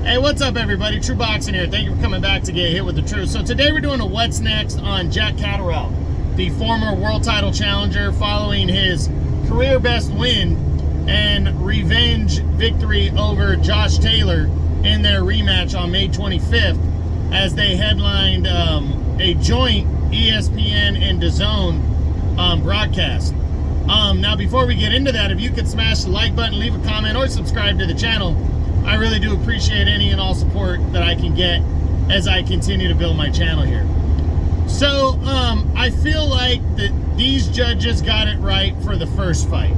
Hey, what's up, everybody? True Boxing here. Thank you for coming back to get hit with the truth. So today we're doing a what's next on Jack Catterall, the former world title challenger, following his career best win and revenge victory over Josh Taylor in their rematch on May 25th, as they headlined a joint ESPN and DAZN broadcast. Now, before we get into that, if you could smash the like button, leave a comment, or subscribe to the channel, I really do appreciate any and all support that I can get as I continue to build my channel here. So, I feel like that these judges got it right for the first fight,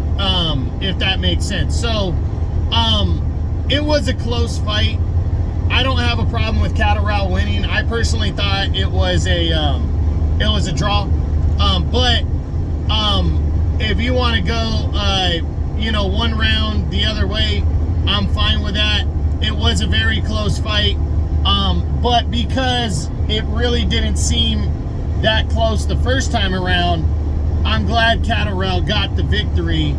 if that makes sense. So, it was a close fight. I don't have a problem with Catterall winning. I personally thought it was a draw. But if you want to go, one round the other way, I'm fine with that. It was a very close fight, but because it really didn't seem that close the first time around, I'm glad Catterall got the victory,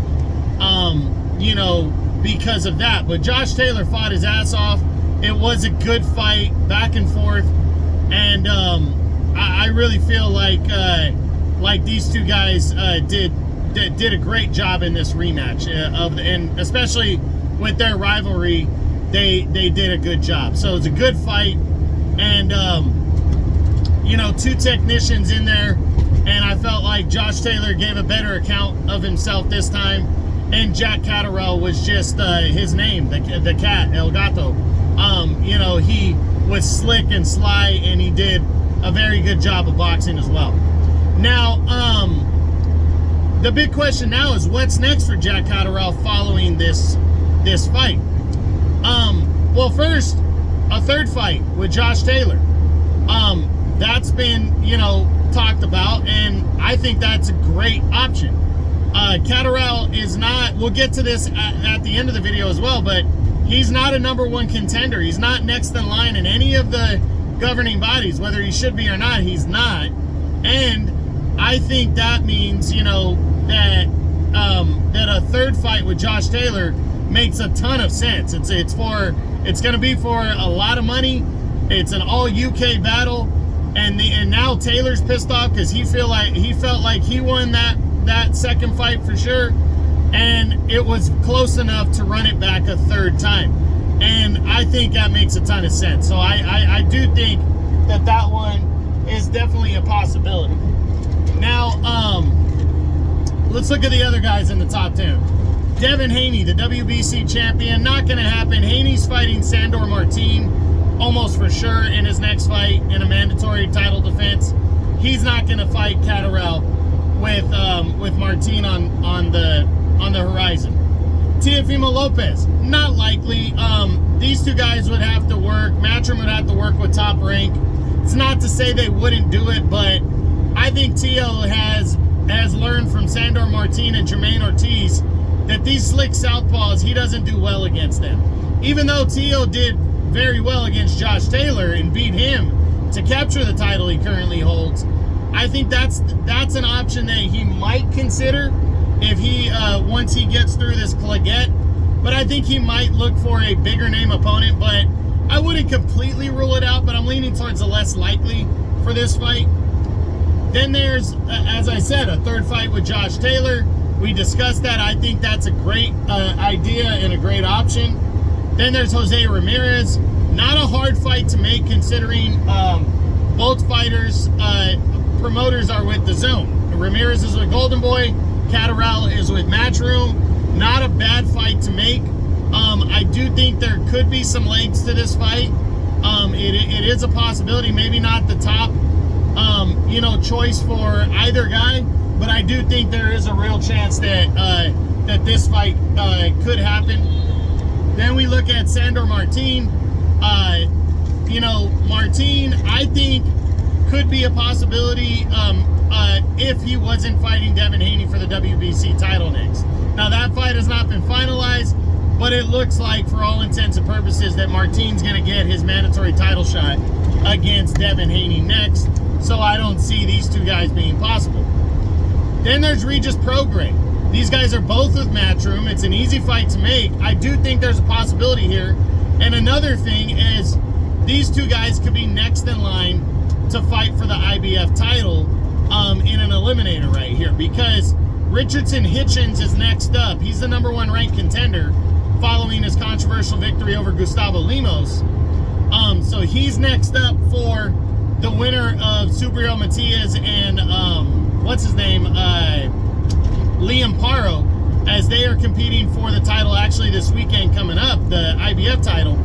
because of that. But Josh Taylor fought his ass off. It was a good fight, back and forth, and I really feel like these two guys did a great job in this rematch, and especially with their rivalry, they did a good job. So it's a good fight, and two technicians in there, and I felt like Josh Taylor gave a better account of himself this time, and Jack Catterall was just his name, the cat, El Gato. He was slick and sly, and he did a very good job of boxing as well. Now, the big question now is what's next for Jack Catterall following this fight. Well, first, a third fight with Josh Taylor. That's been, talked about, and I think that's a great option. Catterall is not, we'll get to this at the end of the video as well, but he's not a number 1 contender. He's not next in line in any of the governing bodies, whether he should be or not, he's not. And I think that means, that a third fight with Josh Taylor makes a ton of sense. It's going to be for a lot of money. It's an all UK battle, and now Taylor's pissed off because he felt like he won that second fight for sure, and it was close enough to run it back a third time, and I think that makes a ton of sense. So I do think that one is definitely a possibility. Now, let's look at the other guys in the top 10. Devin Haney, the WBC champion, not going to happen. Haney's fighting Sandor Martin, almost for sure, in his next fight in a mandatory title defense. He's not going to fight Catterall with Martin on the horizon. Teofimo Lopez, not likely. These two guys would have to work. Matchroom would have to work with Top Rank. It's not to say they wouldn't do it, but I think Teo has learned from Sandor Martin and Jermaine Ortiz that these slick southpaws, he doesn't do well against them. Even though Teo did very well against Josh Taylor and beat him to capture the title he currently holds, I think that's an option that he might consider if he once he gets through this Claggett. But I think he might look for a bigger name opponent, but I wouldn't completely rule it out, but I'm leaning towards the less likely for this fight. Then there's, as I said, a third fight with Josh Taylor. We discussed that. I think that's a great idea and a great option. Then there's Jose Ramirez. Not a hard fight to make, considering both fighters' promoters are with DAZN. Ramirez is with Golden Boy. Catterall is with Matchroom. Not a bad fight to make. I do think there could be some legs to this fight. It is a possibility. Maybe not the top choice for either guy, but I do think there is a real chance that this fight could happen. Then we look at Sandor Martin. Martin, I think, could be a possibility if he wasn't fighting Devin Haney for the WBC title next. Now, that fight has not been finalized, but it looks like, for all intents and purposes, that Martin's going to get his mandatory title shot against Devin Haney next. So I don't see these two guys being possible. Then there's Regis Prograis. These guys are both with Matchroom. It's an easy fight to make. I do think there's a possibility here And another thing is these two guys could be next in line to fight for the IBF title in an eliminator right here, because Richardson Hitchens is next up. He's the #1 ranked contender following his controversial victory over Gustavo Lemos. So he's next up for the winner of Subriel Matias and what's his name, Liam Paro, as they are competing for the title actually this weekend coming up, the IBF title.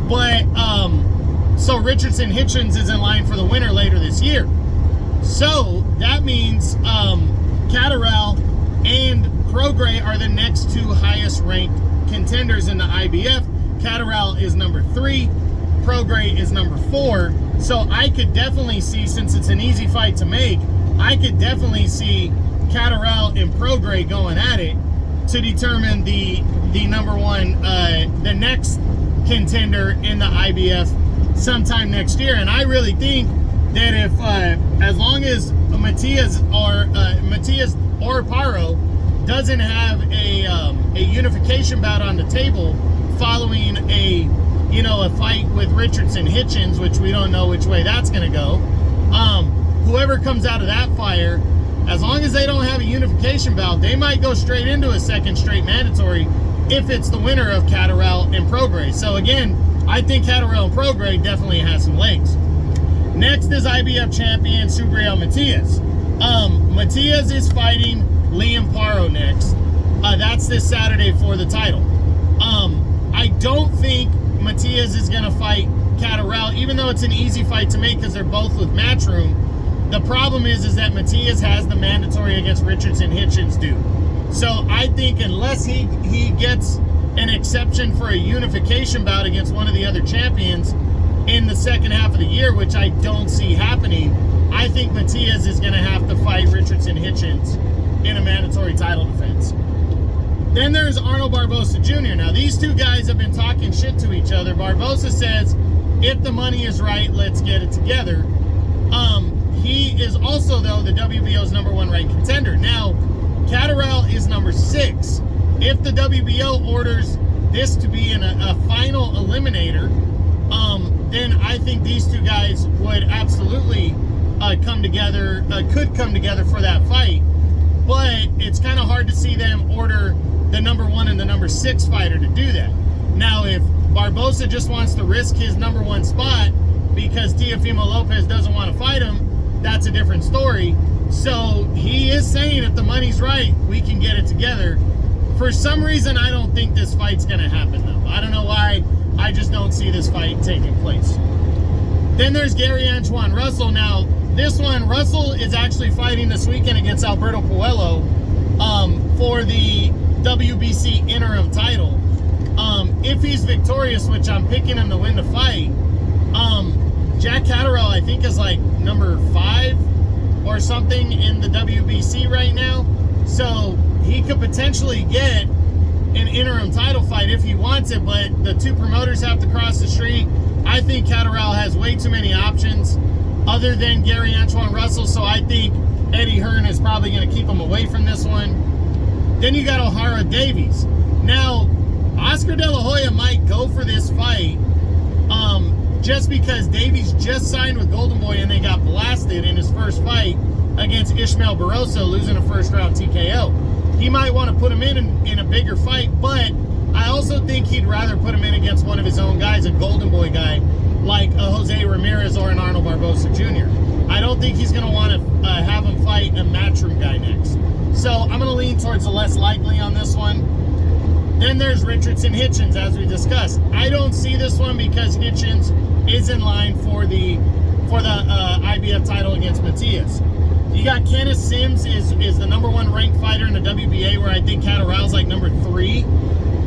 But so Richardson Hitchens is in line for the winner later this year. So that means Catterall and Prograis are the next two highest ranked contenders in the IBF. Catterall is #3, Prograis is #4. So I could definitely see, since it's an easy fight to make, I could definitely see Catterall and Prograis going at it to determine the #1, the next contender in the IBF sometime next year. And I really think that if, as long as Matias or Paro doesn't have a unification bout on the table following a fight with Richardson Hitchens, which we don't know which way that's going to go, whoever comes out of that fire, as long as they don't have a unification bout, they might go straight into a second straight mandatory if it's the winner of Catterall and Prograis. So again, I think Catterall and Prograis definitely has some legs. Next is IBF champion Subriel Matias. Matias is fighting Liam Paro next. That's this Saturday for the title. I don't think Matias is going to fight Catterall, even though it's an easy fight to make because they're both with Matchroom. The problem is that Matias has the mandatory against Richardson Hitchens due. So I think unless he gets an exception for a unification bout against one of the other champions in the second half of the year, which I don't see happening, I think Matias is going to have to fight Richardson Hitchens in a mandatory title defense. Then there's Arnold Barboza Jr. Now, these two guys have been talking shit to each other. Barboza says, if the money is right, let's get it together. He is also, though, the WBO's #1 ranked contender. Now, Catterall is #6. If the WBO orders this to be a final eliminator, then I think these two guys would absolutely come together, could come together for that fight. But it's kind of hard to see them order the #1 and the #6 fighter to do that. Now, if Barboza just wants to risk his #1 spot because Teofimo Lopez doesn't want to fight him, that's a different story. So he is saying if the money's right, we can get it together. For some reason, I don't think this fight's going to happen, though. I don't know why. I just don't see this fight taking place. Then there's Gary Antoine Russell. Now, this one, Russell is actually fighting this weekend against Alberto Puello for the WBC interim title. If he's victorious, which I'm picking him to win the fight, Jack Catterall, I think, is like #5 or something in the WBC right now. So he could potentially get an interim title fight if he wants it, but the two promoters have to cross the street. I think Catterall has way too many options other than Gary Antoine Russell, so I think Eddie Hearn is probably going to keep him away from this one. Then you got O'Hara Davies. Now, Oscar De La Hoya might go for this fight just because Davies just signed with Golden Boy and they got blasted in his first fight against Ishmael Barroso, losing a first-round TKO. He might want to put him in a bigger fight, but I also think he'd rather put him in against one of his own guys, a Golden Boy guy, like a Jose Ramirez or an Arnold Barboza Jr. I don't think he's going to want to have him fight a Matchroom guy next. So I'm going to lean towards the less likely on this one. Then there's Richardson Hitchens, as we discussed. I don't see this one because Hitchens is in line for the IBF title against Matias. You got Kenneth Sims is the #1 ranked fighter in the WBA, where I think Catterall's like #3.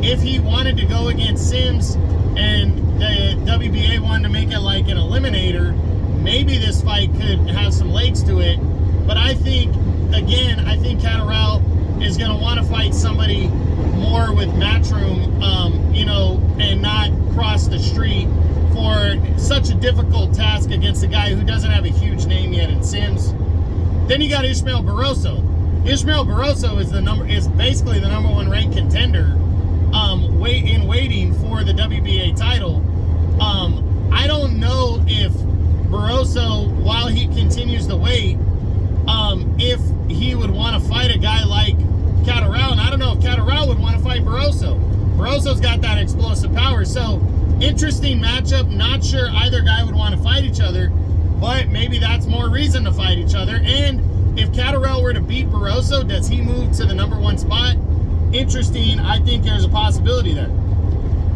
If he wanted to go against Sims and the WBA wanted to make it like an eliminator, maybe this fight could have some legs to it. But I think, again, I think Catterall is going to want to fight somebody more with Matchroom, and not cross the street for such a difficult task against a guy who doesn't have a huge name yet in Sims. Then you got Ishmael Barroso. Ishmael Barroso is basically the #1 ranked contender in waiting for the WBA title. continues to wait, if he would want to fight a guy like Catterall. And I don't know if Catterall would want to fight Barroso. Barroso's got that explosive power. So, interesting matchup. Not sure either guy would want to fight each other, but maybe that's more reason to fight each other. And if Catterall were to beat Barroso, does he move to the #1 spot? Interesting. I think there's a possibility there.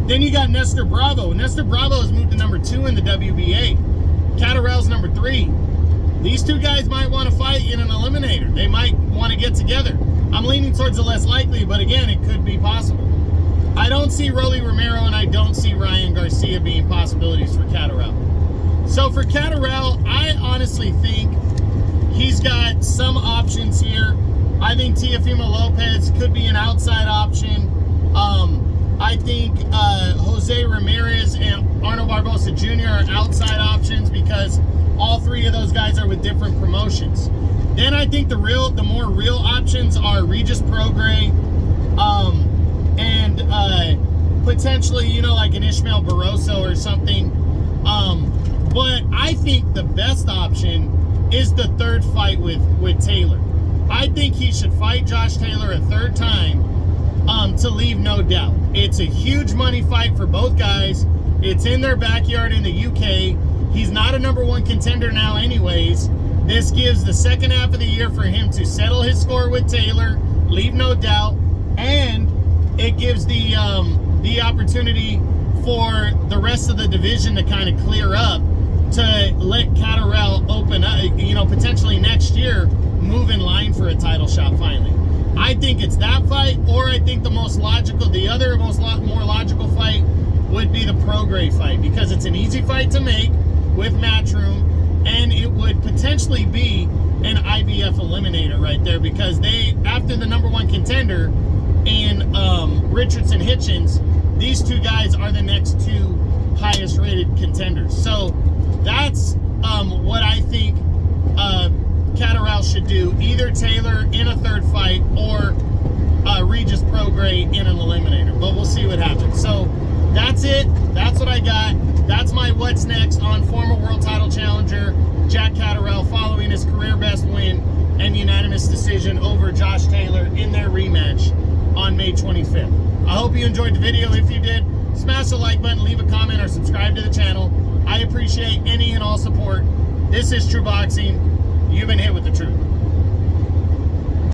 Then you got Nestor Bravo. Nestor Bravo has moved to #2 in the WBA. Catterall's #3. These two guys might want to fight in an eliminator. They might want to get together. I'm leaning towards the less likely, but again, it could be possible. I don't see Rolly Romero and I don't see Ryan Garcia being possibilities for Catterall. So for Catterall, I honestly think he's got some options here. I think Teofimo Lopez could be an outside option. I think Jose Ramirez and Arnold Barbosa Jr. are outside options because all three of those guys are with different promotions. Then I think the more real options are Regis Prograis, and potentially, you know, like an Ishmael Barroso or something. But I think the best option is the third fight with Taylor. I think he should fight Josh Taylor a third time, to leave no doubt. It's a huge money fight for both guys. It's in their backyard in the UK. He's not a #1 contender now anyways. This gives the second half of the year for him to settle his score with Taylor, leave no doubt, and it gives the opportunity for the rest of the division to kind of clear up, to let Catterall open up, you know, potentially next year move in line for a title shot finally. I think it's that fight, or I think more logical fight would be the Prograis fight, because it's an easy fight to make with Matchroom, and it would potentially be an IBF eliminator right there, because they, after the #1 contender in Richardson Hitchens, these two guys are the next two highest rated contenders. So that's what I think Catterall should do. Either Taylor in a third fight or Regis Prograis in an eliminator. But we'll see what happens. So that's it. That's what I got. That's my what's next on former world title challenger Jack Catterall following his career best win and unanimous decision over Josh Taylor in their rematch on May 25th. I hope you enjoyed the video. If you did, smash the like button, leave a comment, or subscribe to the channel. I appreciate any and all support. This is True Boxing. You've been hit with the truth.